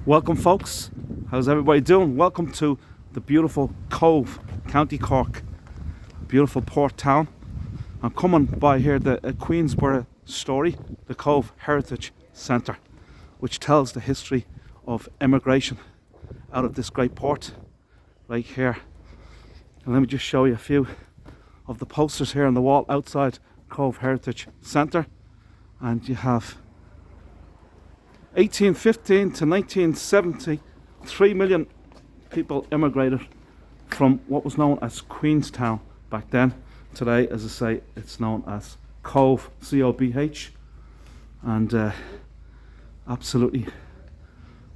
Welcome folks, how's everybody doing? Welcome to the beautiful Cobh, County Cork, beautiful port town. I'm coming by here the Queensborough story, the Cobh Heritage Centre, which tells the history of emigration out of this great port right here. And let me just show you a few of the posters here on the wall outside Cobh Heritage Centre. And you have 1815 to 1970, 3 million people immigrated from what was known as Queenstown back then. Today, as I say, it's known as Cobh, C-O-B-H, and absolutely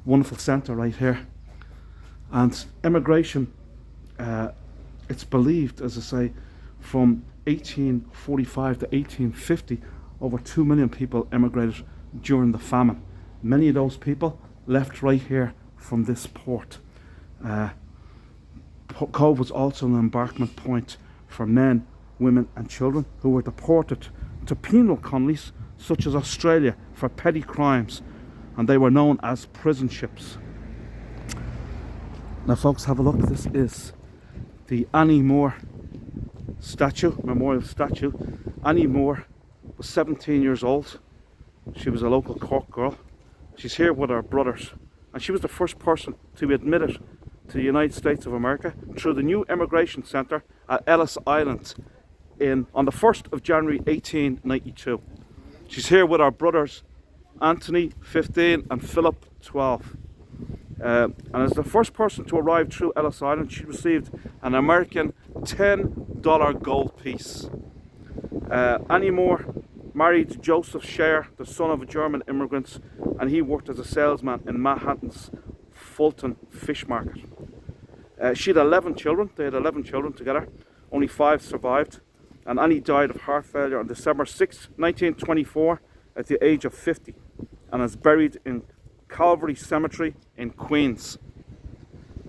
wonderful centre right here. And immigration, it's believed, as I say, from 1845 to 1850, over 2 million people immigrated during the famine. Many of those people left right here from this port. Cobh was also an embarkment point for men, women and children who were deported to penal colonies such as Australia for petty crimes, and they were known as prison ships. Now folks, have a look. This is the Annie Moore statue, memorial statue. Annie Moore was 17 years old. She was a local Cork girl. She's here with her brothers, and she was the first person to be admitted to the United States of America through the new immigration centre at Ellis Island on the 1st of January 1892. She's here with our brothers Anthony, 15, and Philip, 12. And as the first person to arrive through Ellis Island, she received an American $10 gold piece. Annie Moore married Joseph Scher, the son of a German immigrant, and he worked as a salesman in Manhattan's Fulton Fish Market. She had 11 children. They had 11 children together. Only 5 survived. And Annie died of heart failure on December 6, 1924, at the age of 50, and is buried in Calvary Cemetery in Queens.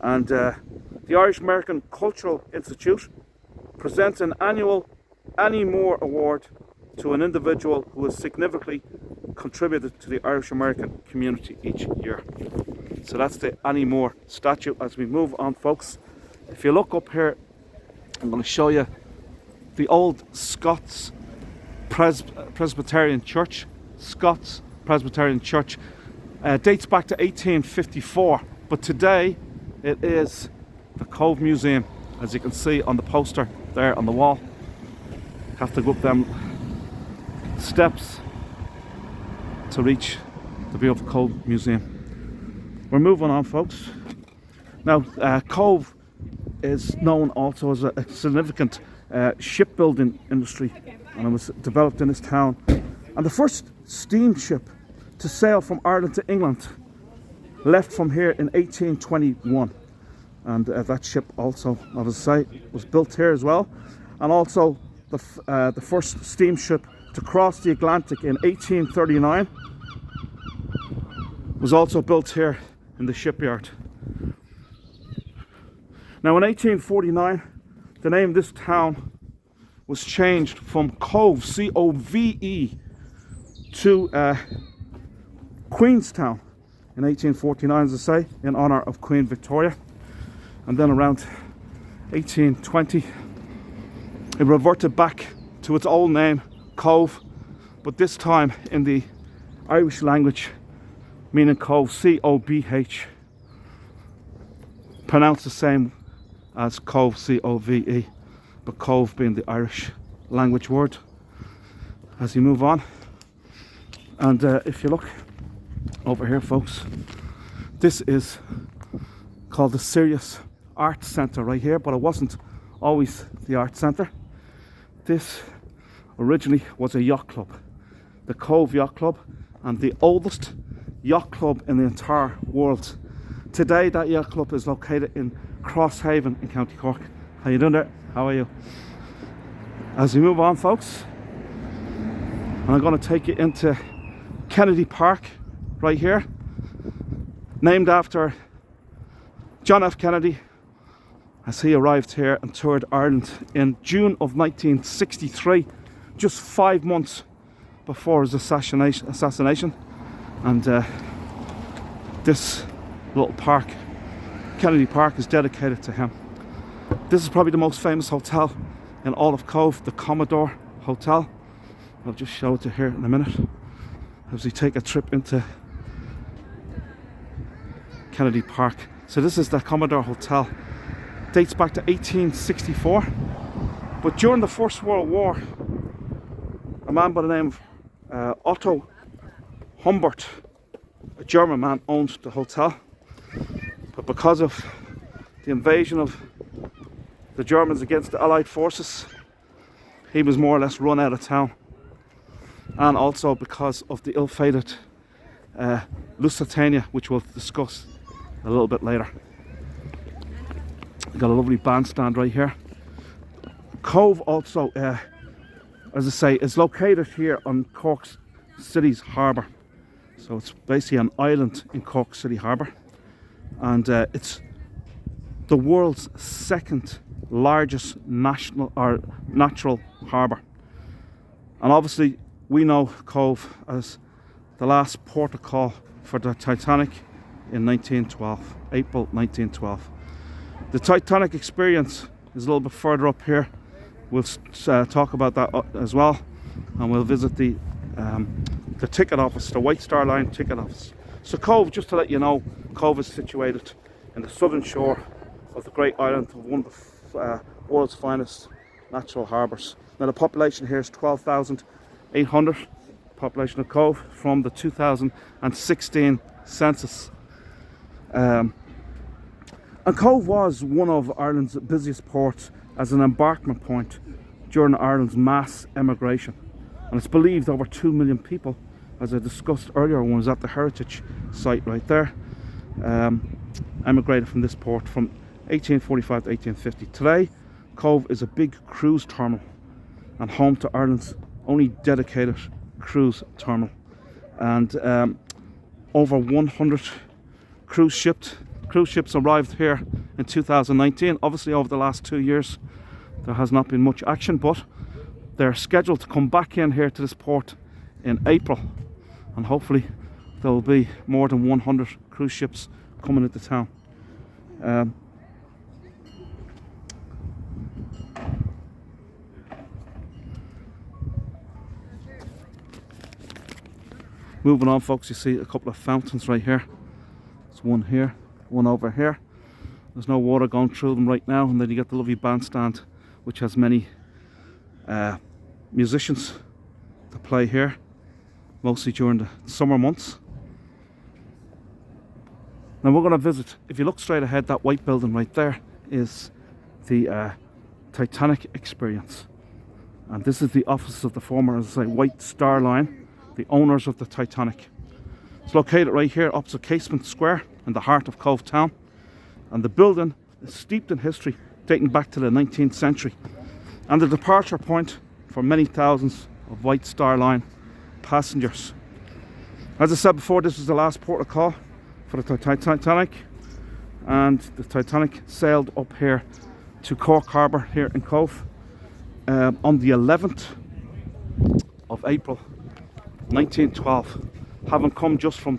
And the Irish American Cultural Institute presents an annual Annie Moore Award to an individual who has significantly contributed to the Irish American community each year. So that's the Annie Moore statue. As we move on, folks, if you look up here, I'm going to show you the old Scots Presbyterian Church. Scots Presbyterian Church dates back to 1854, but today it is the Cobh Museum, as you can see on the poster there on the wall. Have to go up them steps to reach the Beautiful Cobh Museum. We're moving on, folks. Now, Cobh is known also as a significant shipbuilding industry, and it was developed in this town. And the first steamship to sail from Ireland to England left from here in 1821, and that ship also, as I say, was built here as well. And also the first steamship to cross the Atlantic in 1839 was also built here in the shipyard. Now in 1849, the name of this town was changed from Cobh, C-O-V-E, to Queenstown in 1849, as I say, in honour of Queen Victoria. And then around 1820, it reverted back to its old name, Cobh, but this time in the Irish language, meaning Cobh, C-O-B-H, pronounced the same as Cobh, C-O-V-E, but Cobh being the Irish language word. As you move on, and if you look over here, folks, this is called the Serious Arts Centre right here, but it wasn't always the Arts Centre. This originally was a yacht club, the Cobh Yacht Club, and the oldest yacht club in the entire world. Today that yacht club is located in Crosshaven in County Cork. How you doing there? How are you? As we move on, folks, and I'm going to take you into Kennedy Park right here, named after John F. Kennedy, as he arrived here and toured Ireland in June of 1963, just 5 months before his assassination. And this little park. Kennedy Park is dedicated to him. This is probably the most famous hotel in all of Cobh, the Commodore Hotel. I'll just show it to you here in a minute as we take a trip into Kennedy Park. So this is the Commodore Hotel. Dates back to 1864. But during the First World War, a man by the name of Otto Humbert, a German man, owned the hotel. But because of the invasion of the Germans against the Allied forces, he was more or less run out of town. And also because of the ill-fated Lusitania, which we'll discuss a little bit later. We've got a lovely bandstand right here. Cobh also, as I say, is located here on Cork City's harbour. So it's basically an island in Cork City Harbour. And it's the world's second largest natural harbour. And obviously we know Cobh as the last port of call for the Titanic in 1912, April 1912. The Titanic Experience is a little bit further up here. We'll talk about that as well, and we'll visit the ticket office, the White Star Line ticket office. So Cobh, just to let you know, Cobh is situated in the southern shore of the great island of one of the world's finest natural harbours. Now the population here is 12,800, population of Cobh from the 2016 census. And Cobh was one of Ireland's busiest ports as an embarkment point during Ireland's mass emigration. And it's believed over 2 million people, as I discussed earlier when I was at the heritage site right there, emigrated from this port from 1845 to 1850. Today, Cobh is a big cruise terminal and home to Ireland's only dedicated cruise terminal. And over 100 cruise ships arrived here in 2019. Obviously over the last 2 years there has not been much action, but they're scheduled to come back in here to this port in April, and hopefully there will be more than 100 cruise ships coming into town. Moving on, folks, you see a couple of fountains right here. There's one here, one over here. There's no water going through them right now, and then you get the lovely bandstand, which has many musicians to play here, mostly during the summer months. Now we're going to visit, if you look straight ahead, that white building right there is the Titanic Experience. And this is the office of the former, as I say, White Star Line, the owners of the Titanic. It's located right here opposite Casement Square in the heart of Cobh Town. And the building is steeped in history, dating back to the 19th century. And the departure point for many thousands of White Star Line passengers. As I said before, this was the last port of call for the Titanic, and the Titanic sailed up here to Cork Harbour here in Cobh on the 11th of April 1912, having come just from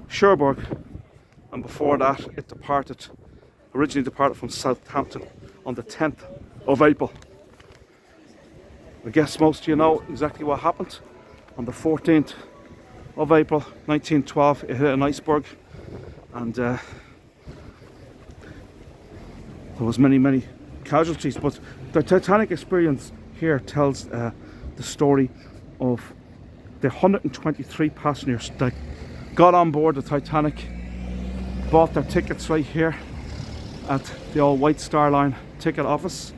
Cherbourg, and before that it originally departed from Southampton on the 10th of April. I guess most of you know exactly what happened. On the 14th of April 1912 it hit an iceberg, and there was many casualties. But the Titanic Experience here tells the story of the 123 passengers that got on board the Titanic, bought their tickets right here at the old White Star Line ticket office,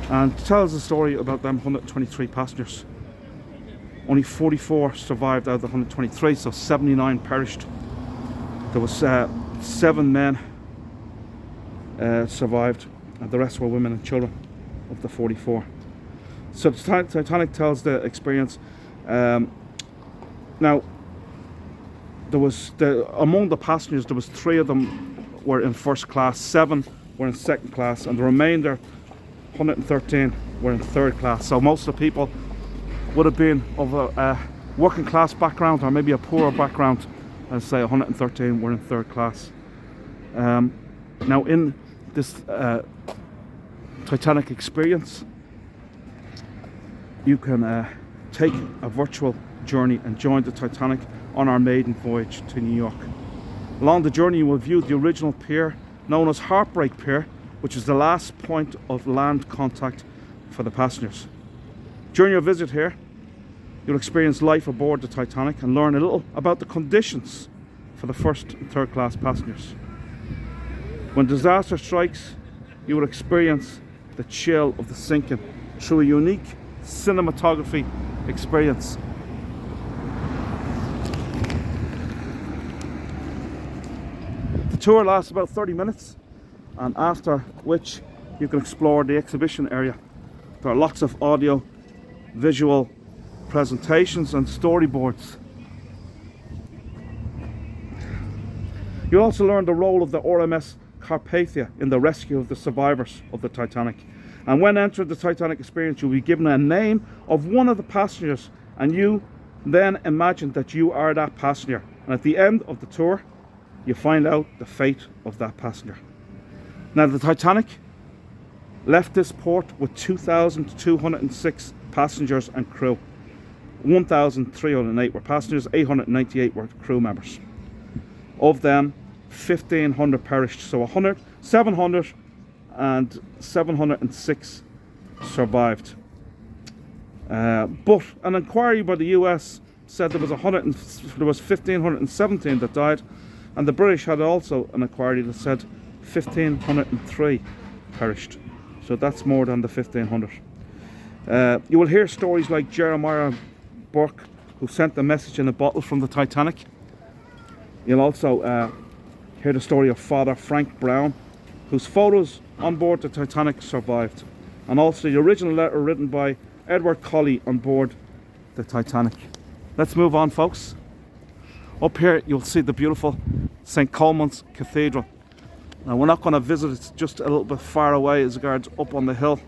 and tells the story about them 123 passengers. Only 44 survived out of the 123, so 79 perished. There was 7 men survived, and the rest were women and children of the 44. So the Titanic tells the experience. Now, there was among the passengers, there was 3 of them were in first class, 7 were in second class, and the remainder, 113, were in third class. So most of the people would have been of a working class background, or maybe a poorer background As I say, 113 were in third class. Now in this Titanic Experience, you can take a virtual journey and join the Titanic on our maiden voyage to New York. Along the journey you will view the original pier known as Heartbreak Pier, which is the last point of land contact for the passengers. During your visit here, you'll experience life aboard the Titanic and learn a little about the conditions for the first and third class passengers. When disaster strikes, you will experience the chill of the sinking through a unique cinematography experience. The tour lasts about 30 minutes, and after which you can explore the exhibition area. There are lots of audio, visual presentations and storyboards. You'll also learn the role of the RMS Carpathia in the rescue of the survivors of the Titanic. And when entering the Titanic Experience, you'll be given a name of one of the passengers, and you then imagine that you are that passenger. And at the end of the tour, you find out the fate of that passenger. Now, the Titanic left this port with 2,206 passengers and crew. 1,308 were passengers, 898 were crew members. Of them, 1,500 perished, so 706 survived. But an inquiry by the US said there was 1,517 that died, and the British had also an inquiry that said 1,503 perished. So that's more than the 1,500. You will hear stories like Jeremiah Burke, who sent the message in a bottle from the Titanic. You'll also hear the story of Father Frank Brown, whose photos on board the Titanic survived, and also the original letter written by Edward Colley on board the Titanic. Let's move on, folks. Up here you'll see the beautiful St. Colemans Cathedral. Now, we're not going to visit, it's just a little bit far away as regards up on the hill,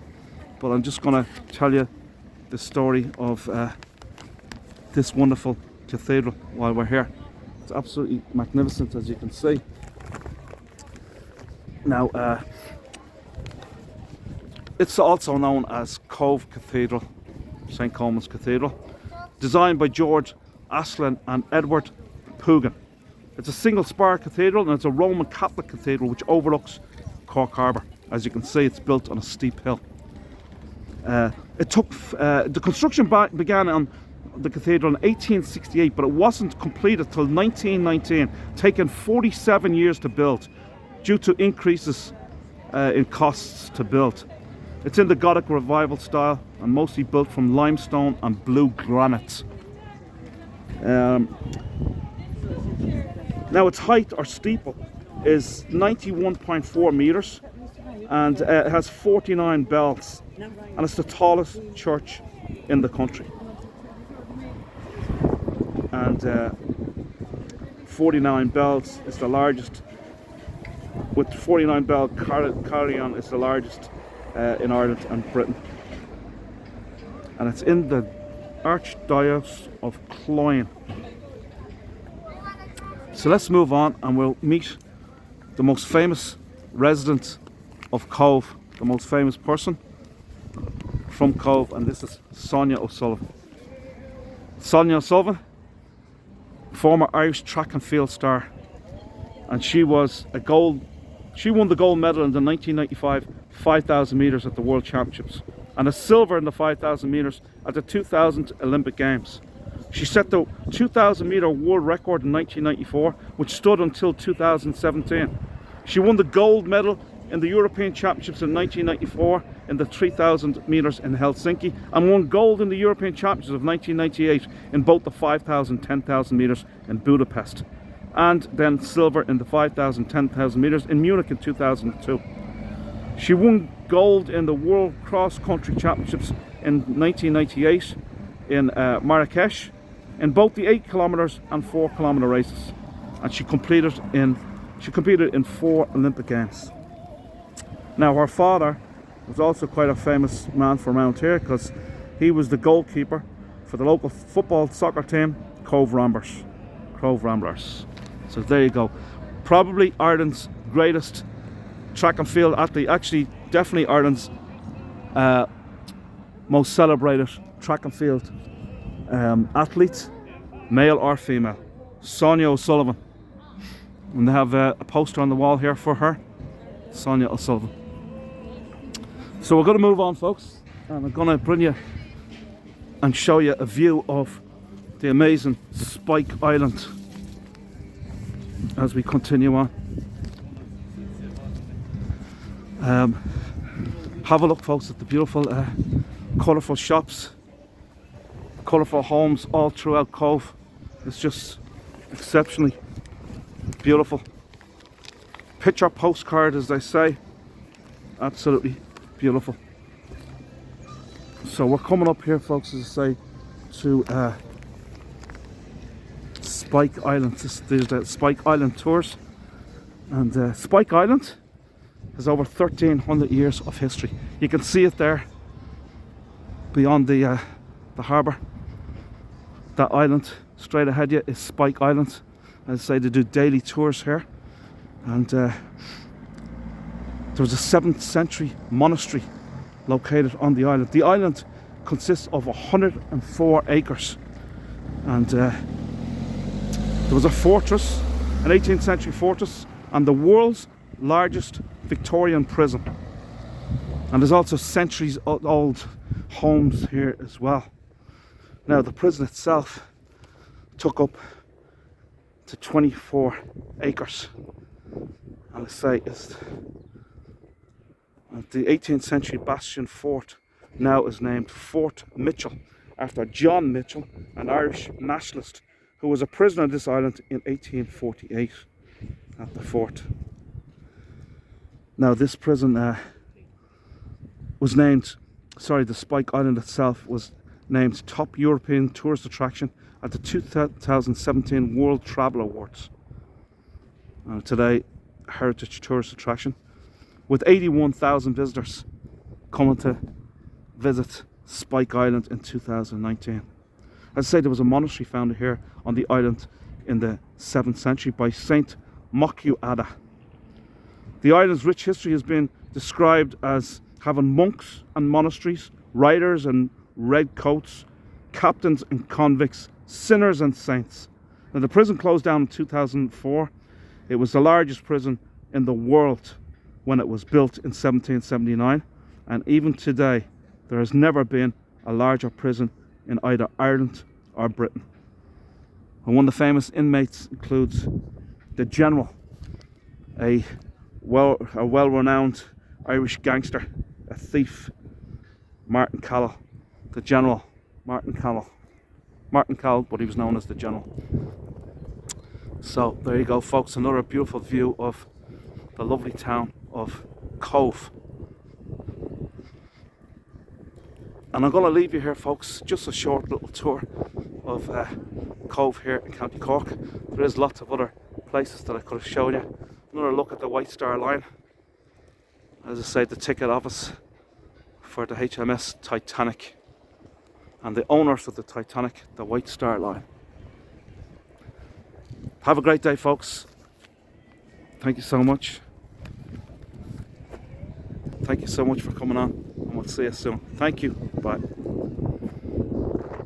but I'm just going to tell you the story of this wonderful cathedral while we're here. It's absolutely magnificent, as you can see. Now, it's also known as Cobh Cathedral, St. Colemans Cathedral, designed by George Aslan and Edward Pugin. It's a single spire cathedral, and it's a Roman Catholic cathedral which overlooks Cork Harbour. As you can see, it's built on a steep hill. The construction began on the cathedral in 1868, but it wasn't completed till 1919, taking 47 years to build due to increases in costs to build. It's in the Gothic Revival style and mostly built from limestone and blue granite. Now, its height or steeple is 91.4 metres, and it has 49 bells, and it's the tallest church in the country. And 49 bells is the largest, with 49 bell carillon is the largest in Ireland and Britain. And it's in the Archdiocese of Cloyne. So let's move on and we'll meet the most famous resident of Cobh, the most famous person from Cobh, and this is Sonia O'Sullivan. Sonia O'Sullivan, former Irish track and field star, and she won the gold medal in the 1995 5,000 metres at the World Championships, and a silver in the 5,000 metres at the 2000 Olympic Games. She set the 2,000 metre world record in 1994, which stood until 2017. She won the gold medal in the European Championships in 1994 in the 3,000 metres in Helsinki, and won gold in the European Championships of 1998 in both the 5,000 and 10,000 metres in Budapest, and then silver in the 5,000 10,000 metres in Munich in 2002. She won gold in the World Cross Country Championships in 1998 in Marrakesh in both the 8 kilometres and 4 kilometre races, and she competed in 4 Olympic Games. Now, her father was also quite a famous man from around here, because he was the goalkeeper for the local football soccer team, Cobh Ramblers. So there you go. Probably Ireland's greatest track and field athlete. Actually, definitely Ireland's most celebrated track and field athlete, male or female, Sonia O'Sullivan. And they have a poster on the wall here for her, Sonia O'Sullivan. So we're going to move on, folks, and I'm going to bring you and show you a view of the amazing Spike Island as we continue on. Have a look, folks, at the beautiful colourful shops, colourful homes all throughout Cobh. It's just exceptionally beautiful. Picture postcard, as they say. Absolutely beautiful. So we're coming up here, folks, as I say, to Spike Island. There's the Spike Island tours, and Spike Island has over 1,300 years of history. You can see it there beyond the harbour. That island straight ahead of you is Spike Island. As I say, they do daily tours here, and there was a 7th century monastery located on the island. The island consists of 104 acres, and there was a fortress, an 18th century fortress, and the world's largest Victorian prison. And there's also centuries old homes here as well. Now, the prison itself took up to 24 acres, and I say it's the 18th century bastion fort. Now is named Fort Mitchell, after John Mitchell, an Irish nationalist who was a prisoner on this island in 1848 at the fort. Now, this prison was named, the Spike Island itself was named top European tourist attraction at the 2017 World Travel Awards. Today, heritage tourist attraction, with 81,000 visitors coming to visit Spike Island in 2019. As I say, there was a monastery founded here on the island in the 7th century by Saint Mokuada. The island's rich history has been described as having monks and monasteries, riders and redcoats, captains and convicts, sinners and saints. Now, the prison closed down in 2004. It was the largest prison in the world when it was built in 1779, and even today there has never been a larger prison in either Ireland or Britain. And one of the famous inmates includes the General, a well-renowned Irish gangster, a thief, Martin Callowell. The General, Martin Callowell, but he was known as the General. So there you go, folks, another beautiful view of the lovely town of Cobh. And I'm going to leave you here, folks, just a short little tour of Cobh here in County Cork. There is lots of other places that I could have shown you. Another look at the White Star Line. As I say, the ticket office for the HMS Titanic, and the owners of the Titanic, the White Star Line. Have a great day, folks. Thank you so much. Thank you so much for coming on, and we'll see you soon. Thank you. Bye.